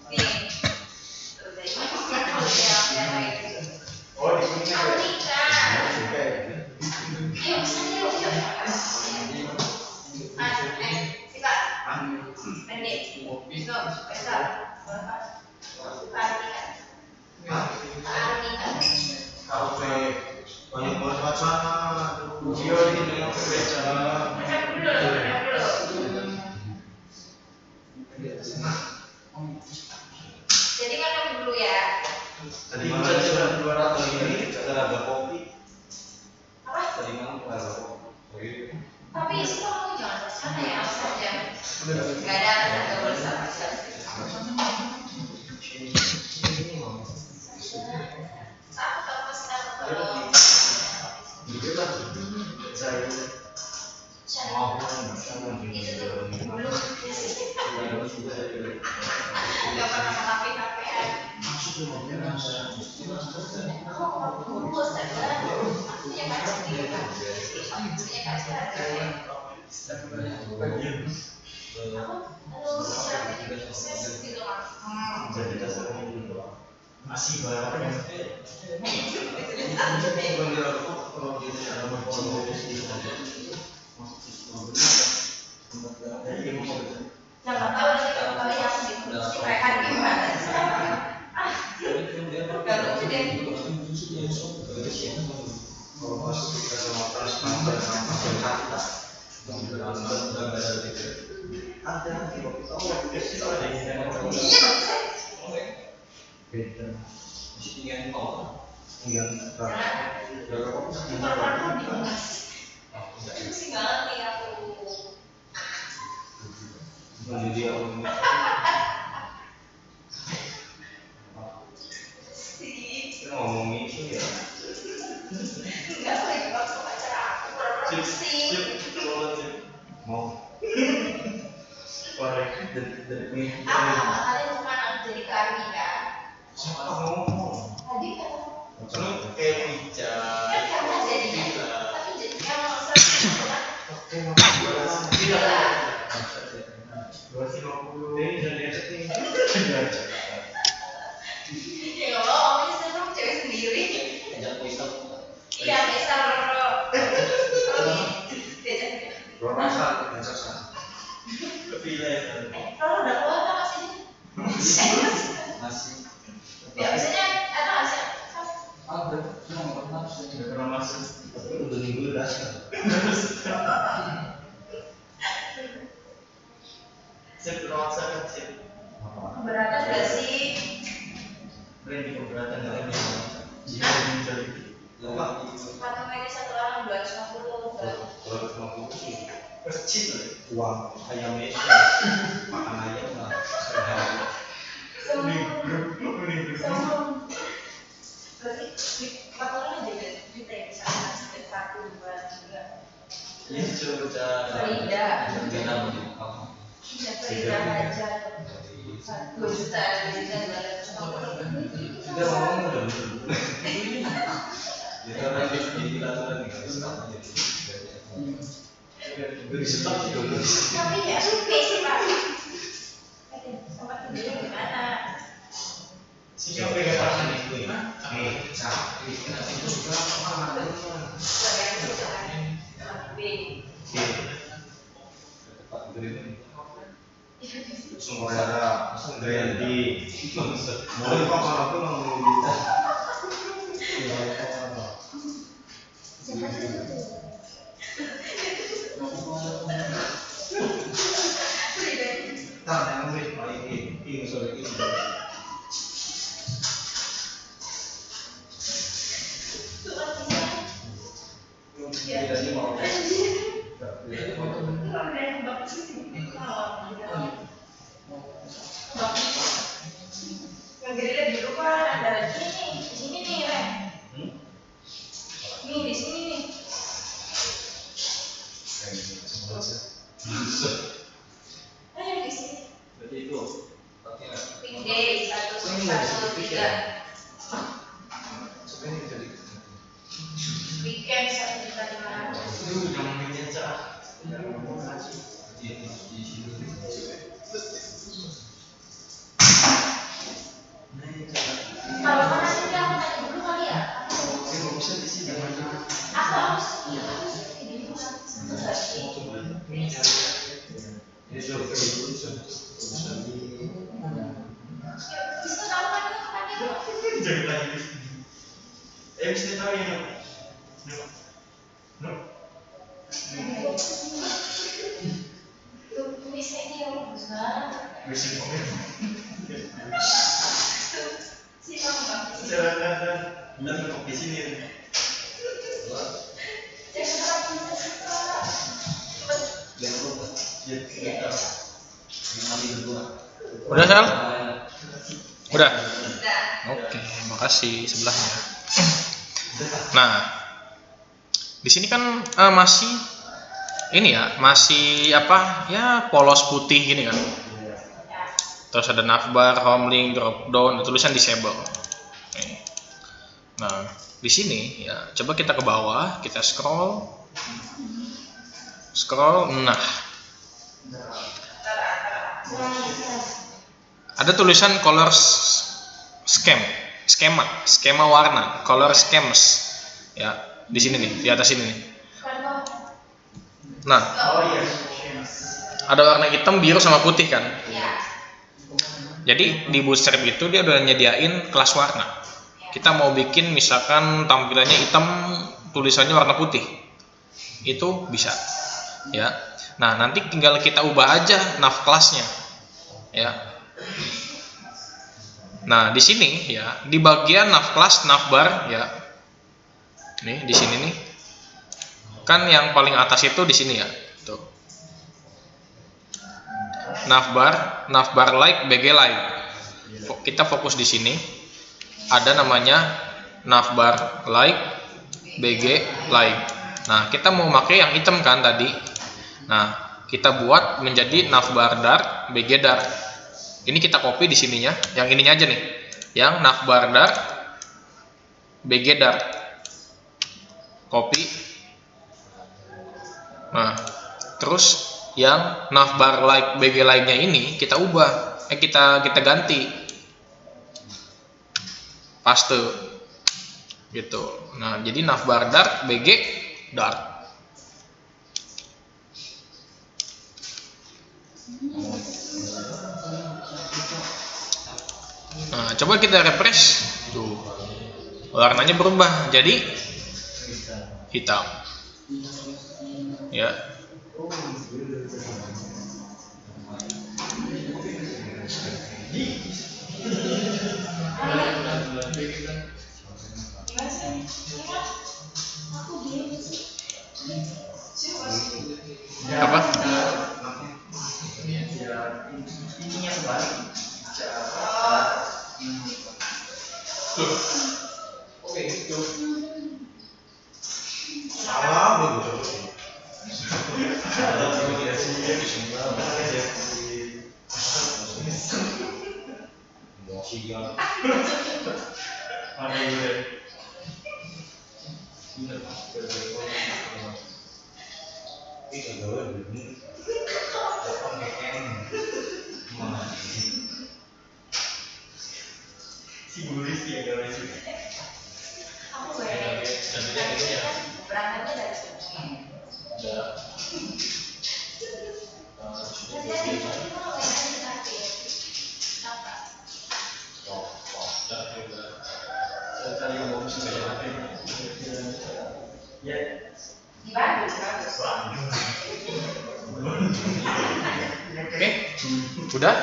Nih. Terus dari mana? Oh di sini Aku nikah. oke. Ayo, kesana yuk. Sika. Pendek. Bisa. Besar. Kafe banyak banget sana. Iya ini mau ke beca. Jadi makan dulu ya. Tadi malam sudah 200 ini tenaga kopi. Apa? Tadi malam tenaga kopi. Tapi sih kamu jangan bersama ya, saja. Gak ada tenaga bersama sekali. Aku tahu pasti tahu kalau Gitu lah. Saya itu tuh dulu nggak pernah HP-an. Aku kurus aja. Aku punya kaca sendiri kan. Punya kaca aja. Aku siapin sukses gitu kan. masih banyak. Nah, nggak tahu nanti kalau kalian yang dikursi mereka gimana? Gak lucu deh. Kalau masuk kita sama transparan sama kata. Ada Iya, beda. Masih tinggal orang. Tinggal Orang-orang bingung mas. Itu sih nggak ngerti aku. jadi orang Sih. ngomongin itu ya. Enggak aku lagi waktu pacar aku pura-pura pusing. Mau korek dari Kalian cuma aku jadi kami kan? siapa ngomong? Tadi kan Lu kayak Wija. kan karena jadinya, tapi jadinya mau sering kan? Oke, makasih. Gila. 250 ini jadi setting. Ya nggak mau, omnya seru cewek sendiri. Iya, bisa Roro. Diajak dia. Rasa, rasa. Kepilih. Roro udah keluar nggak masih? Masih. Ya biasanya ada nggak sih? Ada, pernah masuk. Udah minggu udah asal. Sip, rawat sangat sip. Keberatan nggak sih? Branding keberatan nggak ada. Jika mencari. Patungannya satu orang 250 kan? 250 sih. Kecil. Uang ayamnya itu makan ayam lah. Berarti patungan juga juta ya misalnya satu dua tiga. Ini coba Farida. Kita Iya, Farida aja 2 juta, 2.250.000. ngomong udah bener. Kita nanti jadi aturan nih guys. Dari setak juga. Tapi ya oke sih pak. Tempat tidurnya gimana? Siapa yang tangan itu ya? Bagian itu kan? B. Semua ada ganti. Mau apa aku mau bisa. Tak, yang ini sore ini. Yang gede dulu kan ada lagi nih, di sini nih, Ren. Nih di sini nih. Ayo di sini. Berarti itu. Weekday 1,3. Weekend 1,500. Itu jangan main cerah. Di sini. Kalau mana sih dia aku tanya dulu kali ya? Aku bisa di sini. Aku harus iya aku sih di dulu kan. Enggak sih. Ini sudah dulu sudah. Bisa tahu kan pakai dulu. Jangan lagi. Bisa tahu ya. Tulisnya ini yang bagus banget. Bisa komen. Si Bang. Jangan. Nanti kopi sini. Jangan lagi suka. Jangan lupa. Ya. Udah Sal? Udah? Udah. Oke, makasih sebelahnya. Nah, di sini kan masih ini ya, masih apa ya, polos putih gini kan. Terus ada navbar, home link, drop down, tulisan disable. Nih. Nah, di sini ya, coba kita ke bawah, kita scroll, nah, ada tulisan color skema warna, color schemes, ya, di sini nih, di atas ini nih. Nah, ada warna hitam, biru sama putih kan. Jadi di Bootstrap itu dia udah nyediain kelas warna. Kita mau bikin misalkan tampilannya hitam, tulisannya warna putih, itu bisa, ya. Nah, nanti tinggal kita ubah aja nav kelasnya, ya. Nah, di sini ya, di bagian nav kelas, navbar ya. Nih di sini nih. Kan yang paling atas itu di sini ya. Tuh. Navbar like, BG like. Kita fokus di sini. Ada namanya navbar like, BG like. Nah, kita mau pakai yang hitam kan tadi. Nah, kita buat menjadi navbar dark, BG dark. Ini kita copy di sininya, yang ininya aja nih. Yang navbar dark, BG dark. Copy. Nah, terus yang navbar like, BG like-nya ini kita ubah, kita ganti. Paste. Gitu. Nah, jadi navbar dark, BG dark. Nah, coba kita refresh. Tuh. Warnanya berubah jadi hitam. Ya. Apa? Ininya sebalik. Oke, itu. Salah begitu. Salah tidak sih semua aja. Mau siap. Mana ini? Ini kalau begini. Si Buris ya guys. Aku bayar. Berangkatnya dari sini. Ada. Di Bandung. Oke, udah.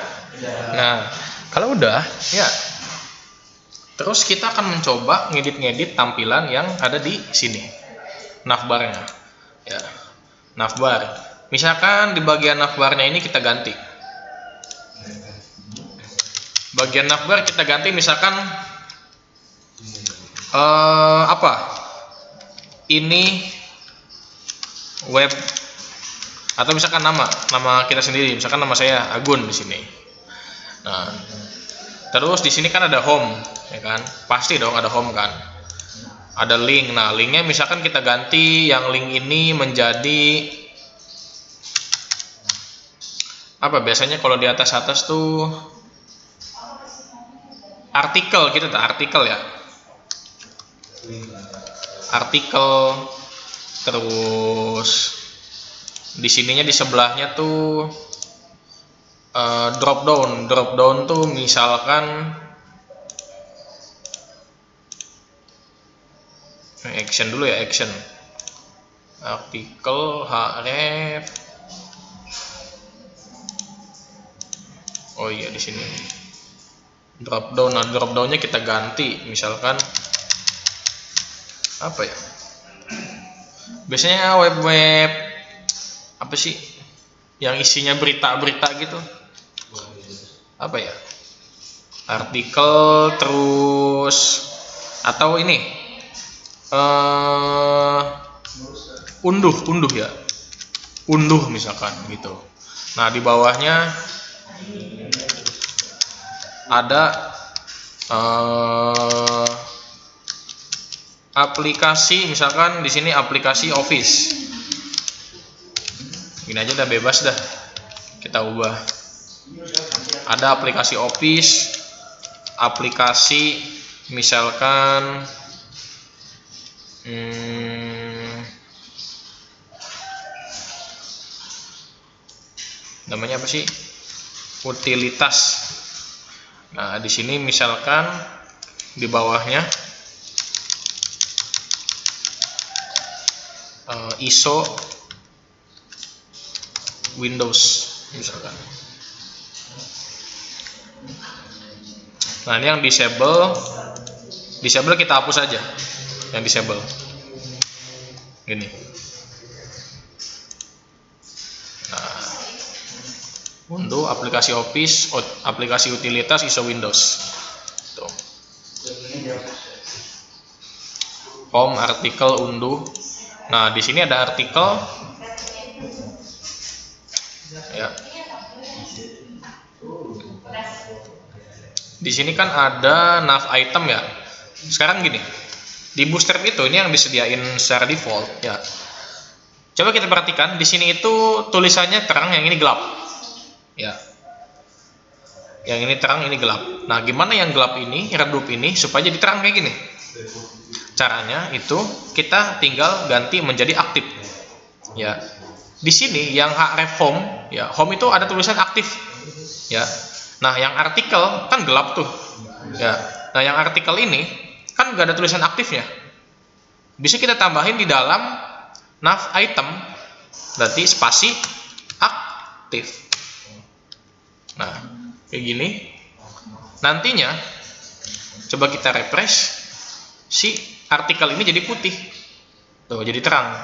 Nah, kalau udah, ya, terus kita akan mencoba ngedit-ngedit tampilan yang ada di sini, navbarnya. Ya, navbar. Misalkan di bagian navbarnya ini kita ganti. Bagian navbar kita ganti, misalkan apa? Ini web, atau misalkan nama kita sendiri, misalkan nama saya Agun di sini. Nah, terus di sini kan ada home, ya kan? Pasti dong ada home kan? Ada link. Nah, linknya misalkan kita ganti yang link ini menjadi apa? Biasanya kalau di atas tuh artikel gitu, artikel ya. Artikel. Terus di sininya di sebelahnya tuh drop down tuh misalkan action dulu ya, action artikel href. Oh iya, di sini drop down. Nah, drop downnya kita ganti misalkan apa ya, biasanya web apa sih yang isinya berita-berita gitu, apa ya, artikel. Terus atau ini unduh ya, unduh misalkan gitu. Nah, di bawahnya ada aplikasi, misalkan di sini aplikasi Office. Gini aja udah bebas dah, kita ubah. Ada aplikasi Office, aplikasi misalkan namanya apa sih, utilitas. Nah, di sini misalkan di bawahnya ISO Windows misalkan. Nah, ini yang disable kita hapus aja, yang disable gini. Nah, unduh aplikasi Office, aplikasi utilitas ISO Windows. Tuh. Home, artikel, unduh. Nah, di sini ada artikel ya. Di sini kan ada nav item ya. Sekarang gini, di Bootstrap itu ini yang disediain secara default ya. Coba kita perhatikan di sini itu tulisannya terang, yang ini gelap. Ya. Yang ini terang, ini gelap. Nah, gimana yang gelap ini, redup ini supaya jadi terang kayak gini? Caranya itu kita tinggal ganti menjadi aktif. Ya. Di sini yang href home, ya, home itu ada tulisan aktif. Ya. Nah, yang artikel kan gelap tuh. Ya. Nah, yang artikel ini kan gak ada tulisan aktifnya. Bisa kita tambahin di dalam nav item, berarti spasi aktif. Nah, kayak gini. Nantinya coba kita refresh, si artikel ini jadi putih. Tuh, jadi terang.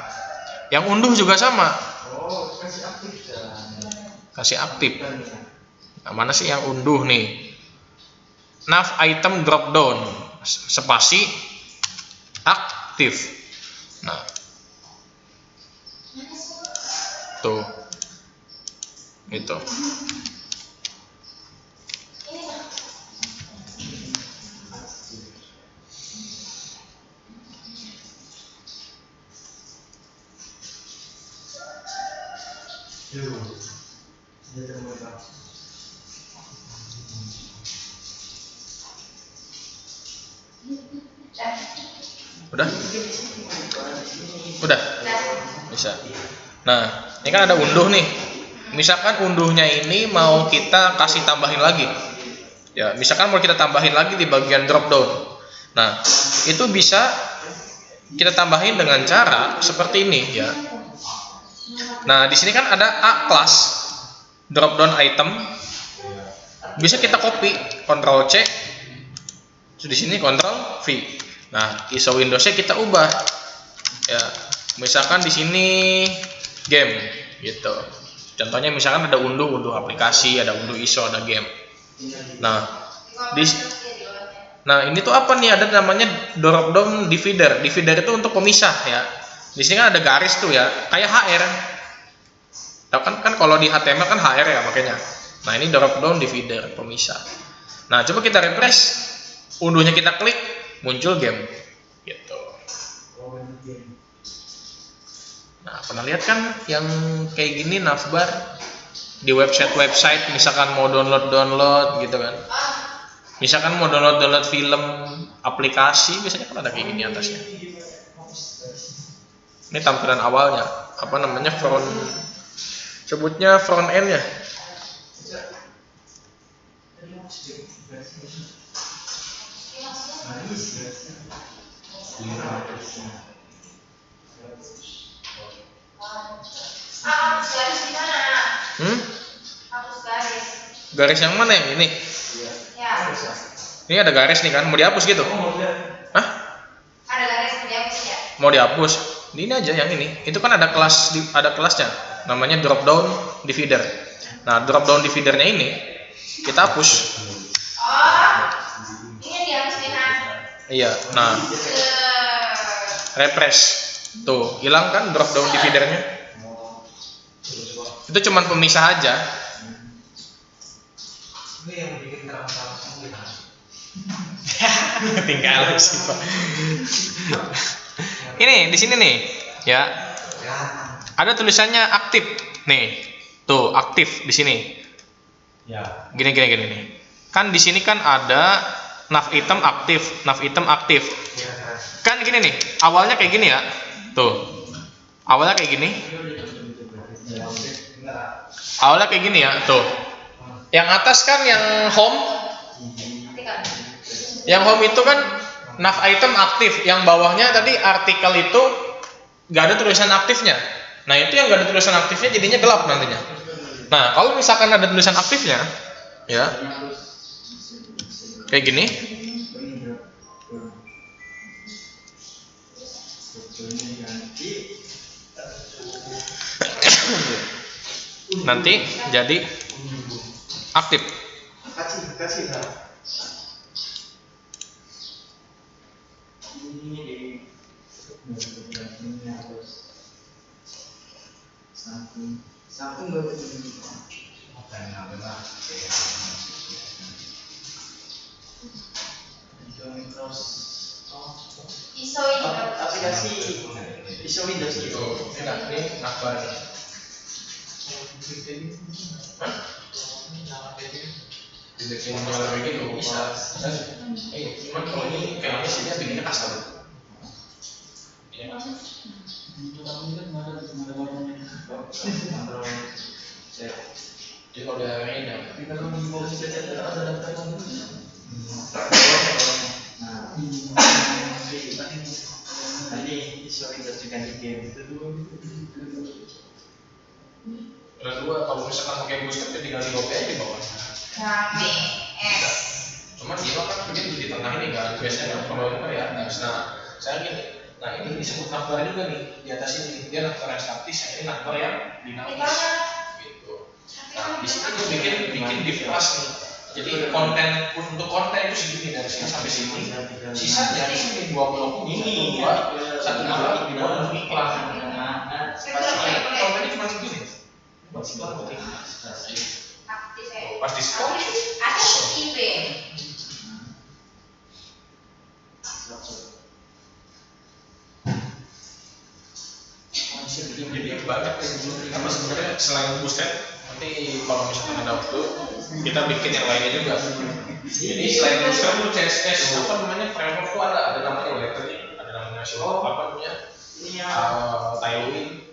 Yang unduh juga sama. Kasih aktif. Nah, mana sih yang unduh nih? Nav item drop down, spasi aktif. Nah, tuh, itu. Udah bisa. Nah, ini kan ada unduh nih. Misalkan unduhnya ini mau kita kasih tambahin lagi, ya, misalkan mau kita tambahin lagi di bagian drop down. Nah, itu bisa kita tambahin dengan cara seperti ini ya. Nah, di sini kan ada A class drop down item. Bisa kita copy, Ctrl C. Terus di sini Ctrl V. Nah, ISO Windowsnya kita ubah. Ya, misalkan di sini game gitu. Contohnya misalkan ada unduh aplikasi, ada unduh ISO, ada game. Nah, ini tuh apa nih? Ada namanya drop down divider. Divider itu untuk pemisah ya. Di sini kan ada garis tuh ya, kayak HR. Tahu kan kalau di HTML kan HR ya makanya. Nah, ini drop down divider, pemisah. Nah, coba kita refresh. Unduhnya kita klik, muncul game. Gitu. Nah, pernah lihat kan yang kayak gini navbar di website misalkan mau download gitu kan. Misalkan mau download film, aplikasi, biasanya kan ada kayak gini atasnya. Ini tampilan awalnya, apa namanya, sebutnya front end ya. Hapus garis di mana? Hapus garis. Garis yang mana yang ini? Ya. Ini ada garis nih kan, mau dihapus gitu? Hah? Ada garis yang dihapus ya? Mau dihapus? Ini aja yang ini. Itu kan ada kelasnya, namanya drop down divider. Nah, drop down dividernya ini kita hapus. Oh, ini yang dihapus nih kan? Iya. Nah, refresh. Tuh, hilang kan drop down dividernya? Itu cuman pemisah aja. Ini yang bikin terang-terang semua. Tinggal sih Pak. Ini di sini nih, ya. Ada tulisannya aktif. Nih, tuh aktif di sini. Ya. Gini nih. Kan di sini kan ada nav item aktif. Kan gini nih, awalnya kayak gini ya. Tuh. Awalnya kayak gini. Awalnya kayak gini ya, tuh. Yang atas kan yang home. Yang home itu kan nav item aktif, yang bawahnya tadi artikel itu gak ada tulisan aktifnya. Nah, itu yang gak ada tulisan aktifnya jadinya gelap nantinya. Nah, kalau misalkan ada tulisan aktifnya, ya, kayak gini. Nanti jadi aktif. Kasih. Satu nggak ISO ini aplikasi ISO Windows itu. Ini navbar. Dibikin nyala kayak gitu bisa. Cuman kalau ini kayaknya sih dia bikinnya custom. Jadi kalau dia ini Nanti ISO Windows diganti game itu dulu. kedua kalau misalkan pakai booster ya tinggal di copy aja di bawah. KBS. Cuman dia kan dia di tengah ini kan biasanya kalau itu kan ya atas. Nah, saya gini. Nah, ini disebut navbar juga nih di atas ini. Dia navbar yang statis, ini navbar yang dinamis. Gitu. Nah, di sini dia bikin div class nih. Jadi untuk konten itu segini dari sini sampai sini. Sisanya di sini 2 blok ini, 1 blok di bawah untuk iklan. Kontennya cuma segini. Aktif ya. Pasti sekali. Ada IP. Jadi banyak apa sebenarnya selain booster nanti kalau misalkan ada waktu kita bikin yang lainnya juga. Jadi selain booster itu CSS apa namanya framework tuh ada namanya Electric, ada namanya apa namanya Tailwind.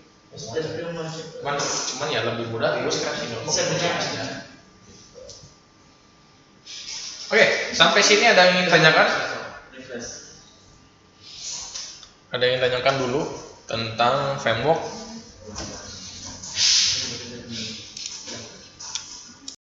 Cuman ya lebih mudah terus kan aja. Oke, sampai sini ada yang ingin tanyakan? Ada yang tanyakan dulu tentang framework